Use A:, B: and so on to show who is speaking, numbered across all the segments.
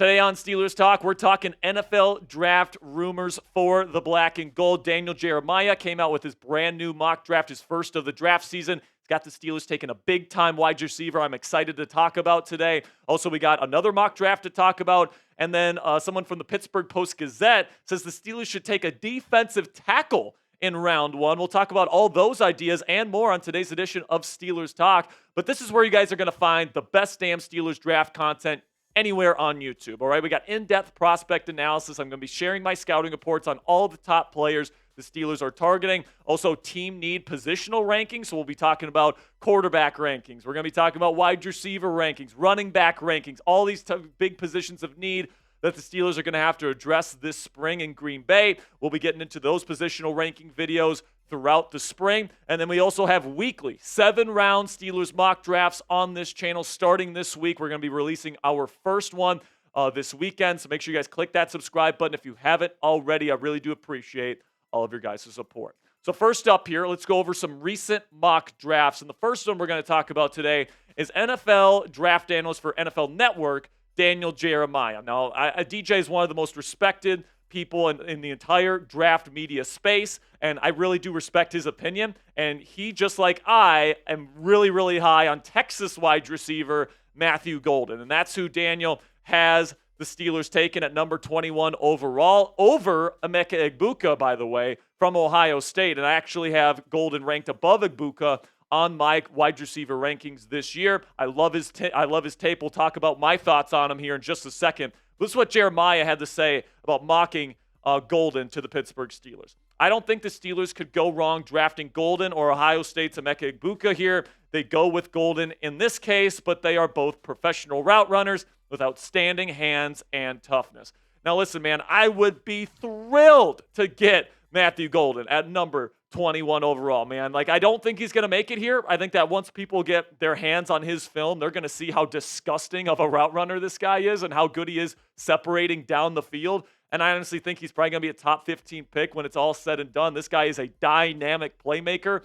A: Today on Steelers Talk, we're talking NFL draft rumors for the black and gold. Daniel Jeremiah came out with his brand new mock draft, his first of the draft season. He's got the Steelers taking a big-time wide receiver I'm excited to talk about today. Also, we got another mock draft to talk about. And then someone from the Pittsburgh Post-Gazette says the Steelers should take a defensive tackle in round one. We'll talk about all those ideas and more on today's edition of Steelers Talk. But this is where you guys are going to find the best damn Steelers draft content anywhere on YouTube. All right, we got in-depth prospect analysis. I'm going to be sharing my scouting reports on all the top players the Steelers are targeting. Also, team need positional rankings. So we'll be talking about quarterback rankings. We're going to be talking about wide receiver rankings, running back rankings, all these big positions of need that the Steelers are going to have to address this spring in Green Bay. We'll be getting into those positional ranking videos throughout the spring. And then we also have weekly 7-round Steelers mock drafts on this channel starting this week. We're going to be releasing our first one this weekend. So make sure you guys click that subscribe button if you haven't already. I really do appreciate all of your guys' support. So first up here, let's go over some recent mock drafts. And the first one we're going to talk about today is NFL draft analyst for NFL Network, Daniel Jeremiah. Now, DJ is one of the most respected people in the entire draft media space, and I really do respect his opinion. And he, just like I, am really, really high on Texas wide receiver Matthew Golden. And that's who Daniel has the Steelers taken at number 21 overall over Emeka Egbuka, by the way, from Ohio State. And I actually have Golden ranked above Egbuka on my wide receiver rankings this year. I love his tape. We'll talk about my thoughts on him here in just a second. This is what Jeremiah had to say about mocking Golden to the Pittsburgh Steelers. I don't think the Steelers could go wrong drafting Golden or Ohio State's Emeka Egbuka here. They go with Golden in this case, but they are both professional route runners with outstanding hands and toughness. Now listen, man, I would be thrilled to get Matthew Golden at number 21 overall, man. Like, I don't think he's going to make it here. I think that once people get their hands on his film, they're going to see how disgusting of a route runner this guy is and how good he is separating down the field. And I honestly think he's probably going to be a top 15 pick when it's all said and done. This guy is a dynamic playmaker,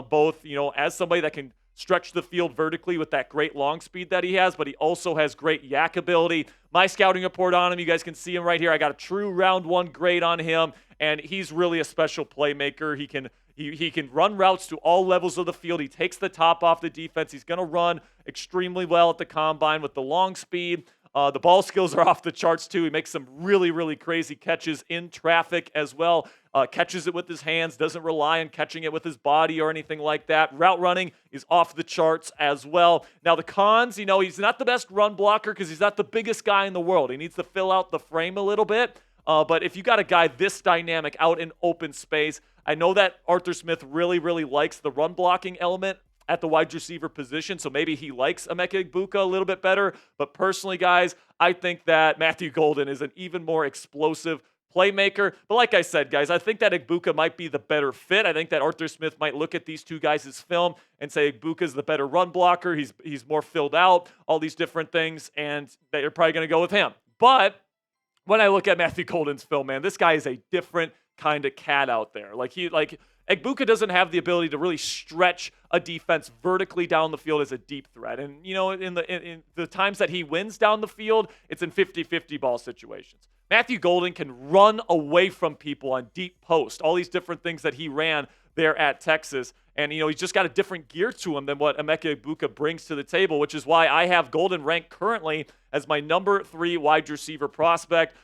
A: both, as somebody that can stretch the field vertically with that great long speed that he has, but he also has great yak ability. My scouting report on him, you guys can see him right here. I got a true round one grade on him, and he's really a special playmaker. He can run routes to all levels of the field. He takes the top off the defense. He's going to run extremely well at the combine with the long speed. The ball skills are off the charts, too. He makes some really, really crazy catches in traffic as well. Catches it with his hands, doesn't rely on catching it with his body or anything like that. Route running is off the charts as well. Now, the cons, he's not the best run blocker because he's not the biggest guy in the world. He needs to fill out the frame a little bit. But if you got a guy this dynamic out in open space, I know that Arthur Smith really, really likes the run blocking element at the wide receiver position, so maybe he likes Emeka Egbuka a little bit better. But personally, guys, I think that Matthew Golden is an even more explosive playmaker. But like I said, guys, I think that Egbuka might be the better fit. I think that Arthur Smith might look at these two guys' film and say Egbuka's the better run blocker. He's more filled out, all these different things, and they're probably going to go with him. But when I look at Matthew Golden's film, man, this guy is a different kind of cat out there. Egbuka doesn't have the ability to really stretch a defense vertically down the field as a deep threat. And, in the times that he wins down the field, it's in 50-50 ball situations. Matthew Golden can run away from people on deep post, all these different things that he ran there at Texas. And, he's just got a different gear to him than what Emeka Egbuka brings to the table, which is why I have Golden ranked currently as my number 3 wide receiver prospect.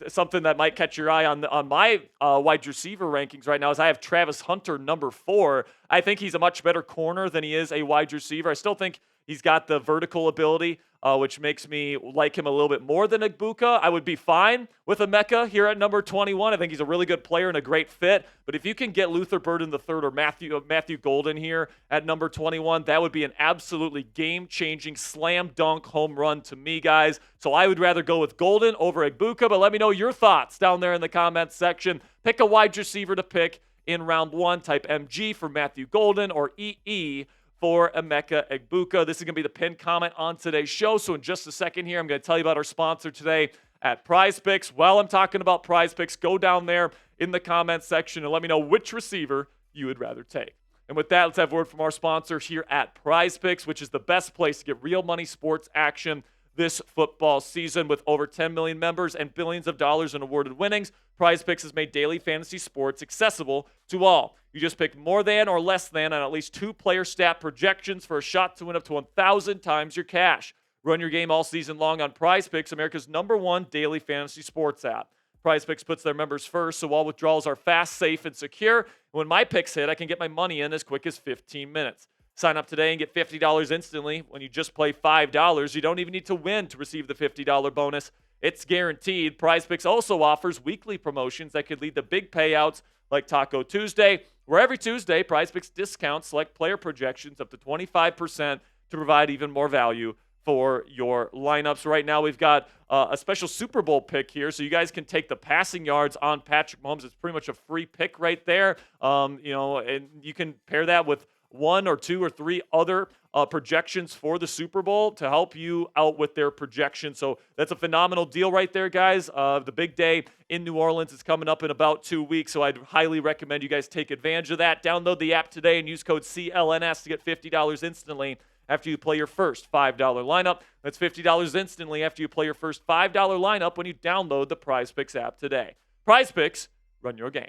A: Something that might catch your eye on my wide receiver rankings right now is I have Travis Hunter number 4. I think he's a much better corner than he is a wide receiver. I still think he's got the vertical ability, which makes me like him a little bit more than Egbuka. I would be fine with Emeka here at number 21. I think he's a really good player and a great fit. But if you can get Luther Burden III or Matthew Golden here at number 21, that would be an absolutely game-changing, slam dunk home run to me, guys. So I would rather go with Golden over Egbuka, but let me know your thoughts down there in the comments section. Pick a wide receiver to pick in round 1. Type MG for Matthew Golden or EE for Emeka Egbuka. This is going to be the pinned comment on today's show. So in just a second here, I'm going to tell you about our sponsor today at PrizePicks. While I'm talking about PrizePicks, go down there in the comments section and let me know which receiver you would rather take. And with that, let's have a word from our sponsor here at PrizePicks, which is the best place to get real money sports action this football season. With over 10 million members and billions of dollars in awarded winnings, PrizePicks has made daily fantasy sports accessible to all. You just pick more than or less than on at least 2 player stat projections for a shot to win up to 1,000 times your cash. Run your game all season long on PrizePicks, America's #1 daily fantasy sports app. PrizePicks puts their members first, so all withdrawals are fast, safe, and secure. When my picks hit, I can get my money in as quick as 15 minutes. Sign up today and get $50 instantly when you just play $5. You don't even need to win to receive the $50 bonus. It's guaranteed. PrizePicks also offers weekly promotions that could lead to big payouts like Taco Tuesday, where every Tuesday, PrizePicks discounts select player projections up to 25% to provide even more value for your lineups. Right now, we've got a special Super Bowl pick here, so you guys can take the passing yards on Patrick Mahomes. It's pretty much a free pick right there. And you can pair that with 1 or 2 or 3 other projections for the Super Bowl to help you out with their projection. So that's a phenomenal deal right there, guys. The big day in New Orleans is coming up in about 2 weeks, so I'd highly recommend you guys take advantage of that. Download the app today and use code CLNS to get $50 instantly after you play your first $5 lineup. That's $50 instantly after you play your first $5 lineup when you download the PrizePicks app today. PrizePicks, run your game.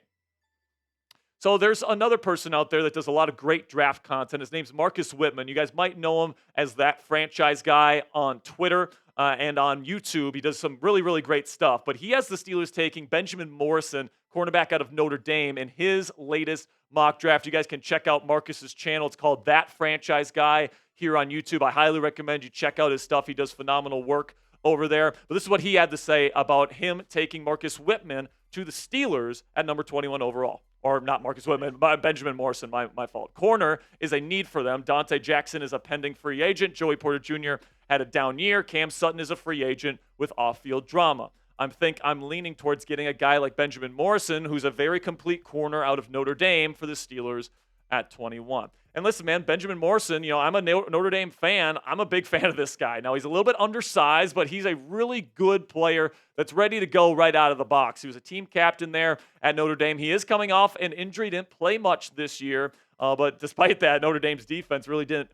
A: So there's another person out there that does a lot of great draft content. His name's Marcus Whitman. You guys might know him as that franchise guy on Twitter and on YouTube. He does some really, really great stuff. But he has the Steelers taking Benjamin Morrison, cornerback out of Notre Dame, in his latest mock draft. You guys can check out Marcus's channel. It's called That Franchise Guy here on YouTube. I highly recommend you check out his stuff. He does phenomenal work over there. But this is what he had to say about him taking Marcus Whitman to the Steelers at number 21 overall. Or not Marcus Whitman, Benjamin Morrison, my fault. Corner is a need for them. Dante Jackson is a pending free agent. Joey Porter Jr. had a down year. Cam Sutton is a free agent with off-field drama. I'm leaning towards getting a guy like Benjamin Morrison, who's a very complete corner out of Notre Dame for the Steelers at 21. And listen, man, Benjamin Morrison, I'm a Notre Dame fan. I'm a big fan of this guy. Now, he's a little bit undersized, but he's a really good player that's ready to go right out of the box. He was a team captain there at Notre Dame. He is coming off an injury, didn't play much this year, but despite that, Notre Dame's defense really didn't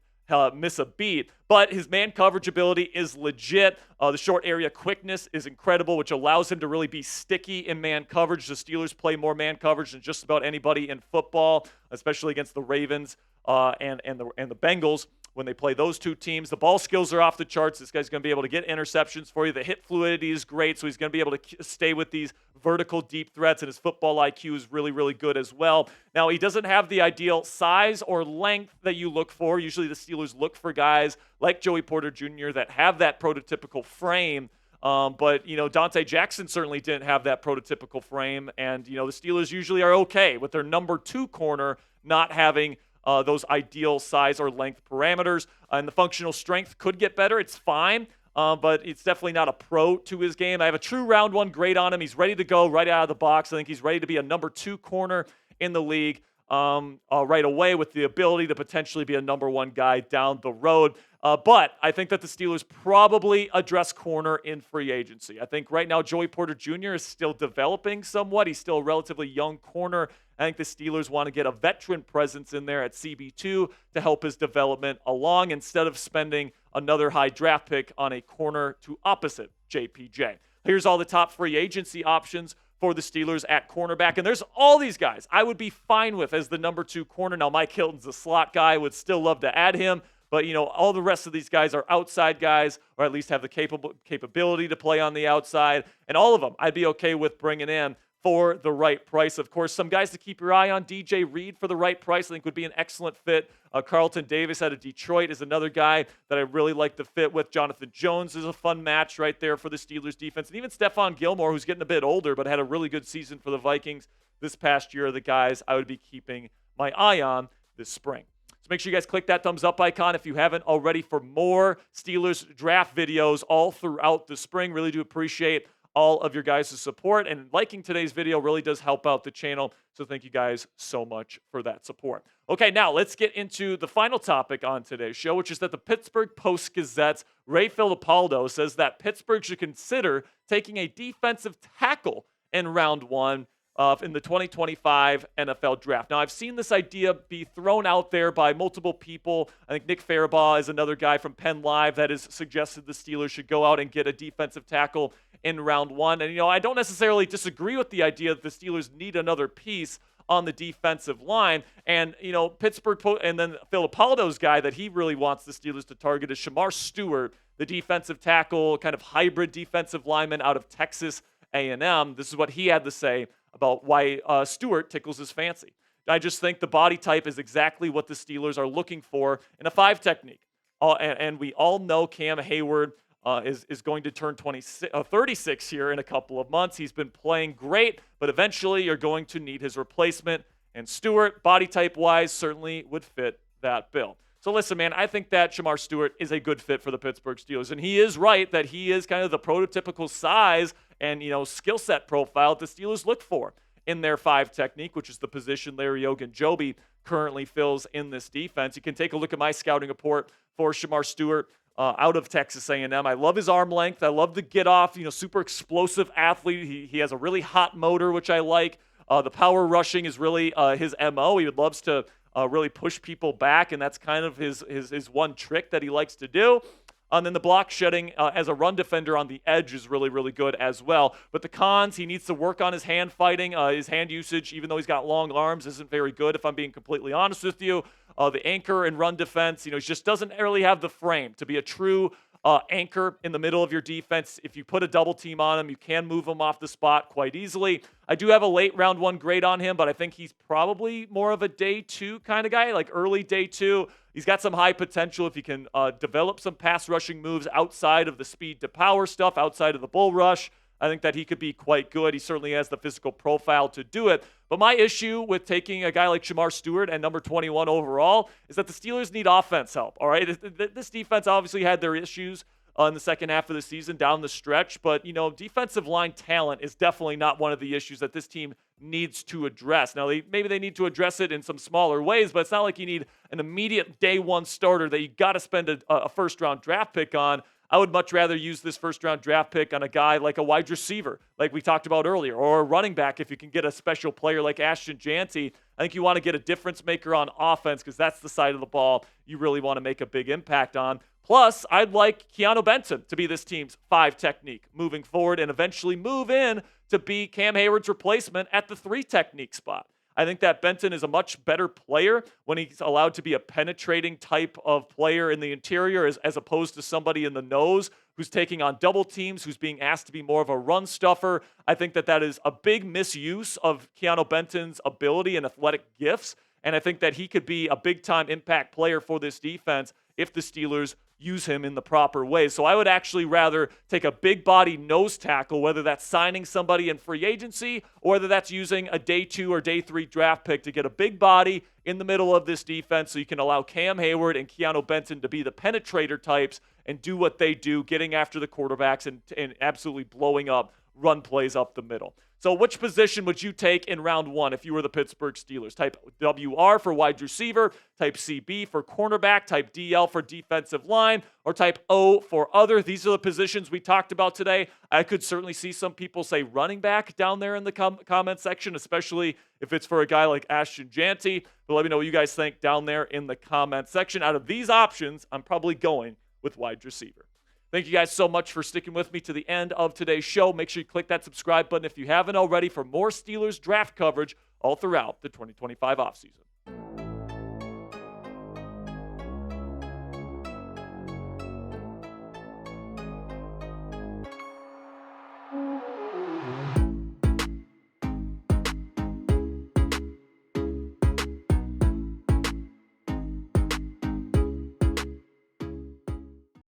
A: miss a beat. But his man coverage ability is legit. The short area quickness is incredible, which allows him to really be sticky in man coverage. The Steelers play more man coverage than just about anybody in football, especially against the Ravens and the Bengals. When they play those two teams, the ball skills are off the charts. This guy's going to be able to get interceptions for you. The hit fluidity is great, so he's going to be able to stay with these vertical deep threats, and his football IQ is really, really good as well. Now, he doesn't have the ideal size or length that you look for. Usually the Steelers look for guys like Joey Porter Jr. that have that prototypical frame. But Dante Jackson certainly didn't have that prototypical frame, and the Steelers usually are okay with their number 2 corner not having those ideal size or length parameters. And the functional strength could get better. It's fine, but it's definitely not a pro to his game. I have a true round 1 grade on him. He's ready to go right out of the box. I think he's ready to be a number 2 corner in the league right away, with the ability to potentially be a number 1 guy down the road. But I think that the Steelers probably address corner in free agency. I think right now Joey Porter Jr. is still developing somewhat. He's still a relatively young corner. I think the Steelers want to get a veteran presence in there at CB2 to help his development along, instead of spending another high draft pick on a corner to opposite JPJ. Here's all the top free agency options for the Steelers at cornerback. And there's all these guys I would be fine with as the number 2 corner. Now, Mike Hilton's a slot guy. Would still love to add him. But, all the rest of these guys are outside guys, or at least have the capability to play on the outside. And all of them I'd be okay with bringing in for the right price. Of course, some guys to keep your eye on. DJ Reed for the right price I think would be an excellent fit. Carlton Davis out of Detroit is another guy that I really like to fit with. Jonathan Jones is a fun match right there for the Steelers defense. And even Stephon Gilmore, who's getting a bit older but had a really good season for the Vikings this past year, are the guys I would be keeping my eye on this spring. So make sure you guys click that thumbs up icon if you haven't already for more Steelers draft videos all throughout the spring. Really do appreciate all of your guys' support, and liking today's video really does help out the channel. So thank you guys so much for that support. Okay, now let's get into the final topic on today's show, which is that the Pittsburgh Post-Gazette's Ray Fittipaldo says that Pittsburgh should consider taking a defensive tackle in round 1 in the 2025 NFL Draft. Now, I've seen this idea be thrown out there by multiple people. I think Nick Farabaugh is another guy from Penn Live that has suggested the Steelers should go out and get a defensive tackle in round 1. And, I don't necessarily disagree with the idea that the Steelers need another piece on the defensive line. And, Pittsburgh, and then Fittipaldo's guy that he really wants the Steelers to target is Shamar Steward, the defensive tackle, kind of hybrid defensive lineman out of Texas A&M. This is what he had to say about why Stewart tickles his fancy. I just think the body type is exactly what the Steelers are looking for in a 5 technique. And we all know Cam Heyward is going to turn 36 here in a couple of months. He's been playing great, but eventually you're going to need his replacement. And Stewart, body type-wise, certainly would fit that bill. So listen, man, I think that Shamar Stewart is a good fit for the Pittsburgh Steelers. And he is right that he is kind of the prototypical size and, skill set profile that the Steelers look for in their 5 technique, which is the position Larry Ogunjobi currently fills in this defense. You can take a look at my scouting report for Shamar Stewart out of Texas A&M. I love his arm length. I love the get off, super explosive athlete. He has a really hot motor, which I like. The power rushing is really his MO. He loves to really push people back, and that's kind of his one trick that he likes to do. And then the block shedding as a run defender on the edge is really, really good as well. But the cons, he needs to work on his hand fighting. His hand usage, even though he's got long arms, isn't very good, if I'm being completely honest with you. The anchor and run defense, he just doesn't really have the frame to be a true anchor in the middle of your defense. If you put a double team on him, you can move him off the spot quite easily. I do have a late round 1 grade on him, but I think he's probably more of a day 2 kind of guy, like early day 2. He's got some high potential if he can develop some pass rushing moves outside of the speed to power stuff, outside of the bull rush. I think that he could be quite good. He certainly has the physical profile to do it. But my issue with taking a guy like Shamar Stewart and number 21 overall is that the Steelers need offense help, all right? This defense obviously had their issues in the second half of the season down the stretch, but, defensive line talent is definitely not one of the issues that this team needs to address. Now, maybe they need to address it in some smaller ways, but it's not like you need an immediate day 1 starter that you got to spend a first-round draft pick on. I would much rather use this first-round draft pick on a guy like a wide receiver, like we talked about earlier, or a running back if you can get a special player like Ashton Janty. I think you want to get a difference maker on offense because that's the side of the ball you really want to make a big impact on. Plus, I'd like Keanu Benton to be this team's 5 technique moving forward and eventually move in to be Cam Heyward's replacement at the 3 technique spot. I think that Benton is a much better player when he's allowed to be a penetrating type of player in the interior as opposed to somebody in the nose who's taking on double teams, who's being asked to be more of a run stuffer. I think that is a big misuse of Keanu Benton's ability and athletic gifts, and I think that he could be a big-time impact player for this defense if the Steelers use him in the proper way. So I would actually rather take a big body nose tackle, whether that's signing somebody in free agency or whether that's using a day 2 or day 3 draft pick to get a big body in the middle of this defense so you can allow Cam Heyward and Keanu Benton to be the penetrator types and do what they do, getting after the quarterbacks and absolutely blowing up run plays up the middle. So which position would you take in round 1 if you were the Pittsburgh Steelers? Type WR for wide receiver, type CB for cornerback, type DL for defensive line, or type O for other. These are the positions we talked about today. I could certainly see some people say running back down there in the comment section, especially if it's for a guy like Ashton Janty. But let me know what you guys think down there in the comment section. Out of these options, I'm probably going with wide receiver. Thank you guys so much for sticking with me to the end of today's show. Make sure you click that subscribe button if you haven't already for more Steelers draft coverage all throughout the 2025 offseason.